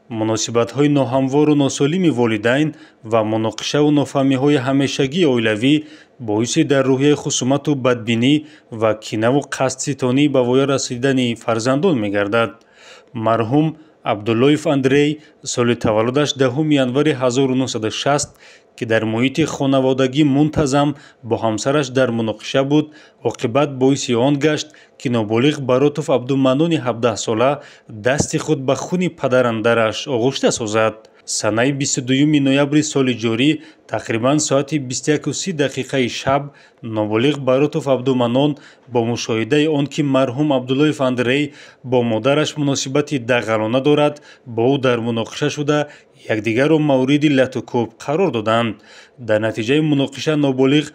муносибатҳои ноҳамвору носолими волидайн ва муноқишаву нофаҳмиҳои ҳамешагии оилавӣ боиси дар рӯҳияи хусумату бадбинӣ ва кинаву қасдситонӣ ба воя расидани фарзандон мегардад. марҳум Абдуллоев Андрей соли таваллудаш 10 январи 1960 ки дар муҳити хонаводагӣ мунтазам бо ҳамсараш дар муноқиша буд, оқибат боиси он гашт ки ноболиғ Баротов Абдуманони 17-сола дасти худ ба хуни падарандараш оғӯшта созад. Санаи 22 ноябри соли ҷорӣ тақрибан соати 21:30 шаб ноболиғ Баротов Абдуманон бо мушоҳидаи он ки марҳум Абдуллоев Андрей бо модараш муносибати дағалона дорад, бо ӯ дар муноқиша шуда якдигарро мавриди латукӯб қарор доданд. дар натиҷаи муноқиша ноболиғ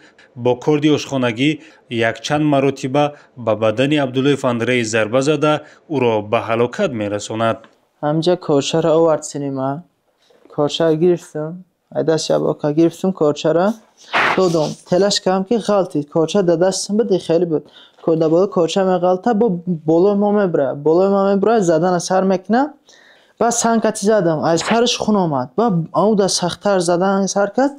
бо корди ошхонагӣ якчанд маротиба ба бадани Абдуллоев Андрей зарба зада ӯро ба ҳалокат мерасонад. ҳамҷа корчаро овард синима. корчаро гирифтам, айда шабака гирифтам, корчаро додам. Телаш кардам ки ғалти корча да дастам буд, хеле буд. Dabolo корча меғалта, бо болои мо мебра, задана сар мекунам. Ба санкати задам, аз сараш хун омад. Ба ауда сахттар задан сар кард.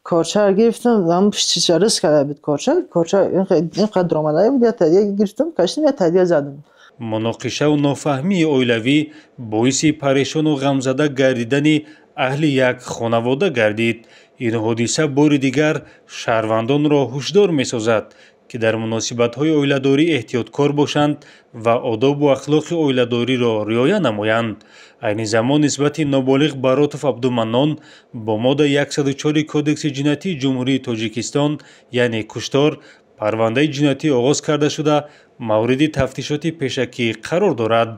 корчаро гирифтам, ам пиштиша рис карда буд корча инқадр омадаи буд, я тадия гирифтам, каштам, я тадия задам. муноқишаву нофаҳмии оилавӣ боиси парешону ғамзада гардидани аҳли як хонавода гардид. ин ҳодиса бори дигар шаҳрвандонро ҳушдор месозад ки дар муносибатҳои оиладорӣ эҳтиёткор бошанд ва одобу ахлоқи оиладориро риоя намоянд. айни замон нисбати ноболиғ Баротов Абдуманон бо моддаи 104 кодекси ҷиноятии ҷумҳурии Тоҷикистон яъне куштор парвандаи ҷиноятӣ оғоз карда шуда мавриди тафтишоти пешакӣ қарор дорад.